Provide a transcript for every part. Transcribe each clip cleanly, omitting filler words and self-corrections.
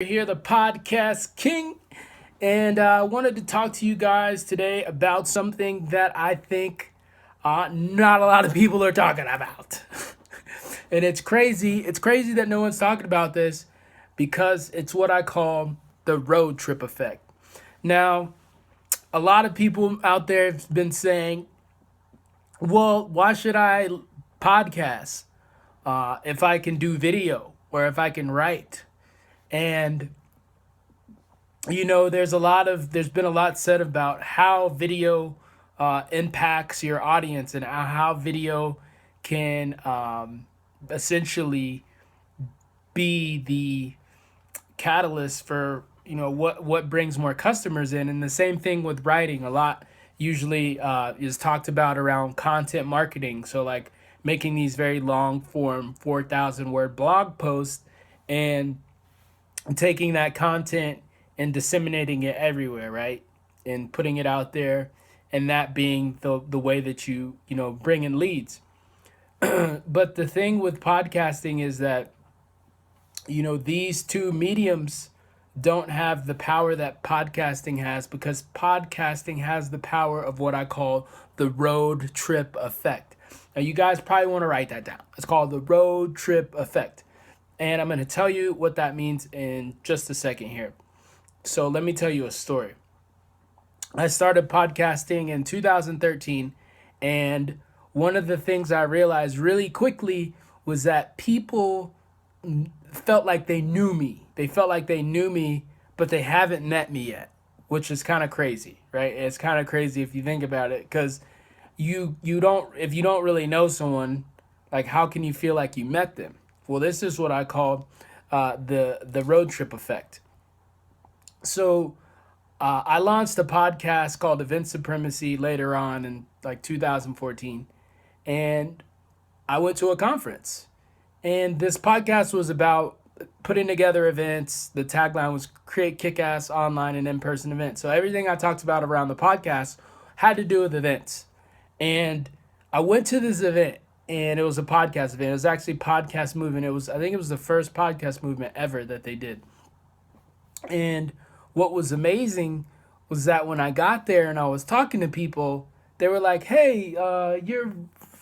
Here, the podcast king, and I wanted to talk to you guys today about something that I think not a lot of people are talking about. And it's crazy. It's crazy that no one's talking about this because it's what I call the road trip effect. Now, a lot of people out there have been saying, well, why should I podcast if I can do video or if I can write? And there's been a lot said about how video impacts your audience and how video can essentially be the catalyst for what brings more customers in. And the same thing with writing. A lot usually is talked about around content marketing, so like making these very long form 4,000 word blog posts and taking that content and disseminating it everywhere, right? And putting it out there, and that being the way that you bring in leads. But the thing with podcasting is that these two mediums don't have the power that podcasting has, because podcasting has the power of what I call the road trip effect. Now you guys probably want to write that down. It's called the road trip effect. And I'm going to tell you what that means in just a second here. So let me tell you a story. I started podcasting in 2013, and one of the things I realized really quickly was that people felt like they knew me. They felt like they knew me, but they haven't met me yet, which is kind of crazy, right? It's kind of crazy if you think about it, because you don't if you don't really know someone, like how can you feel like you met them? Well, this is what I call the road trip effect. So I launched a podcast called Event Supremacy later on in like 2014, and I went to a conference. And this podcast was about putting together events. The tagline was create kick-ass online and in-person events. So everything I talked about around the podcast had to do with events. And I went to this event, and it was a podcast event. It was actually podcast movement. I think it was the first podcast movement ever that they did. And what was amazing was that when I got there and I was talking to people, they were like, "Hey, you're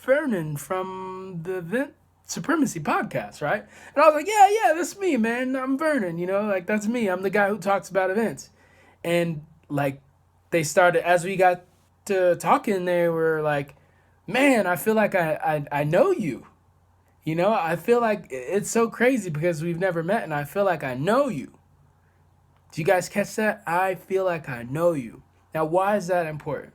Vernon from the Event Supremacy podcast, right?" And I was like, "Yeah, that's me, man. I'm Vernon. Like that's me. I'm the guy who talks about events." And like they started as we got to talking, they were like, "Man, I feel like I know you. I feel like it's so crazy because we've never met, and I feel like I know you." Do you guys catch that? I feel like I know you. Now, why is that important?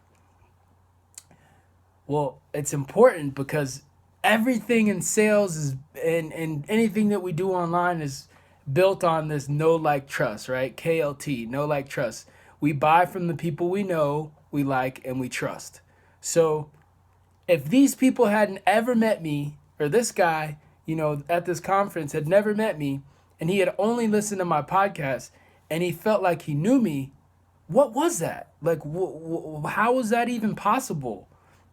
Well, it's important because everything in sales is and anything that we do online is built on this know like trust, right? KLT, know like trust. We buy from the people we know, we like, and we trust. So if these people hadn't ever met me, or this guy, at this conference had never met me, and he had only listened to my podcast, and he felt like he knew me, what was that? Like, how was that even possible?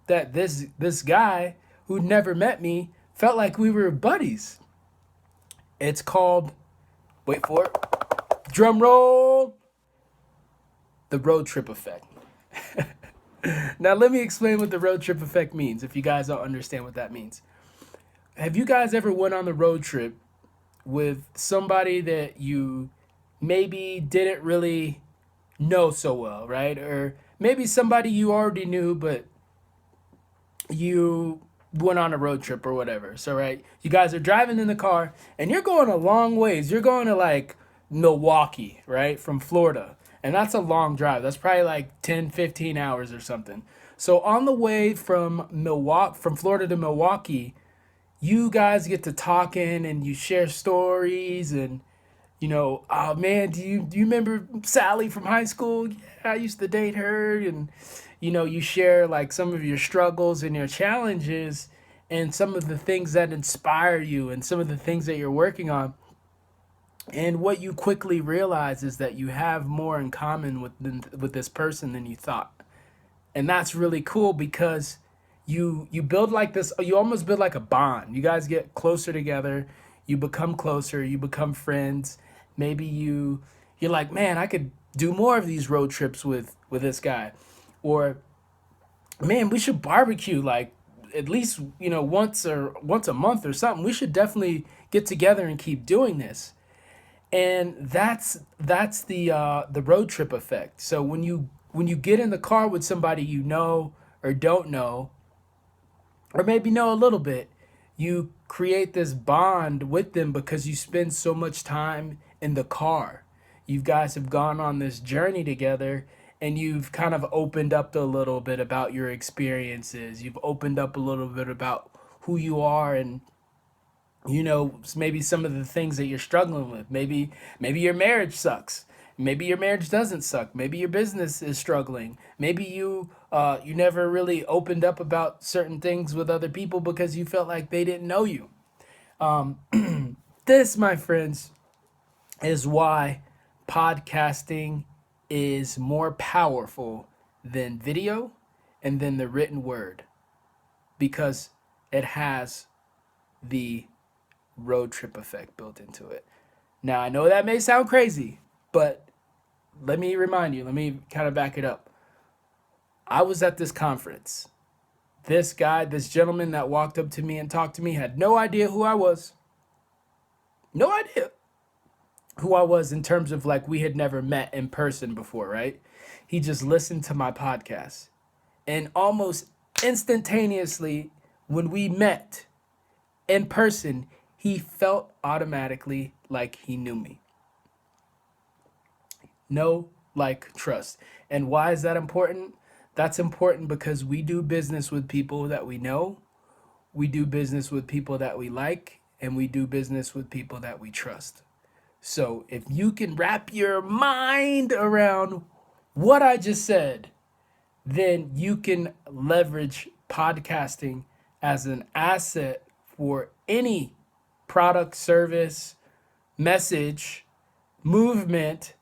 That this guy who'd never met me felt like we were buddies. It's called, wait for it, drum roll, the road trip effect. Now let me explain what the road trip effect means if you guys don't understand what that means. Have you guys ever went on the road trip with somebody that you maybe didn't really know so well, right? Or maybe somebody you already knew, but you went on a road trip or whatever. So, right, you guys are driving in the car and you're going a long ways. You're going to like Milwaukee, right, from Florida. And that's a long drive. That's probably like 10, 15 hours or something. So on the way from Florida to Milwaukee, you guys get to talking and you share stories and oh man, do you remember Sally from high school? Yeah, I used to date her. And you share like some of your struggles and your challenges and some of the things that inspire you and some of the things that you're working on. And what you quickly realize is that you have more in common with this person than you thought. And that's really cool because you build like this, you almost build like a bond. You guys get closer together, you become closer, you become friends. Maybe you're like, man, I could do more of these road trips with this guy. Or man, we should barbecue like at least, once a month or something. We should definitely get together and keep doing this. And that's the road trip effect. So when you get in the car with somebody you know or don't know, or maybe know a little bit, you create this bond with them because you spend so much time in the car. You guys have gone on this journey together, and you've kind of opened up a little bit about your experiences. You've opened up a little bit about who you are, and maybe some of the things that you're struggling with. Maybe your marriage sucks. Maybe your marriage doesn't suck. Maybe your business is struggling. Maybe you never really opened up about certain things with other people because you felt like they didn't know you. This, my friends, is why podcasting is more powerful than video and than the written word, because it has the road trip effect built into it. Now, I know that may sound crazy, but let me remind you, let me kind of back it up. I was at this conference. This gentleman that walked up to me and talked to me had no idea who I was. No idea who I was in terms of like we had never met in person before, right? He just listened to my podcast. And almost instantaneously, when we met in person, he felt automatically like he knew me. Know, like, trust. And why is that important? That's important because we do business with people that we know, we do business with people that we like, and we do business with people that we trust. So if you can wrap your mind around what I just said, then you can leverage podcasting as an asset for any product, service, message, movement,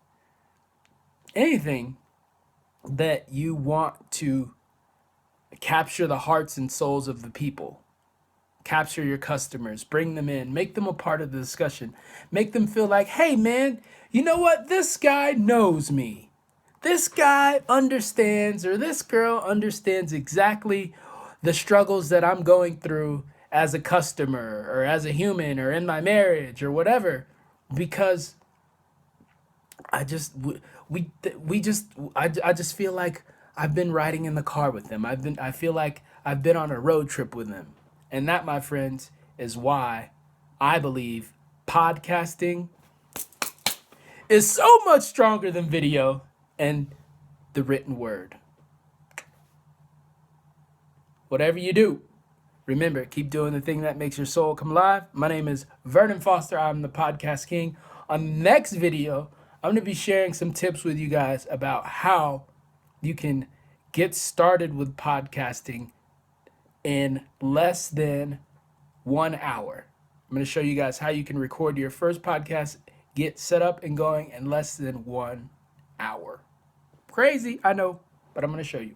anything that you want to capture the hearts and souls of the people. Capture your customers, bring them in, make them a part of the discussion, make them feel like, hey man, you know what? This guy knows me. This guy understands, or this girl understands exactly the struggles that I'm going through as a customer or as a human or in my marriage or whatever, because I just we just I just feel like I've been riding in the car with them. I feel like I've been on a road trip with them. And that, my friends, is why I believe podcasting is so much stronger than video and the written word. Whatever you do, remember, keep doing the thing that makes your soul come alive. My name is Vernon Foster. I'm the Podcast King. On the next video, I'm going to be sharing some tips with you guys about how you can get started with podcasting in less than 1 hour. I'm going to show you guys how you can record your first podcast, get set up and going in less than 1 hour. Crazy, I know, but I'm going to show you.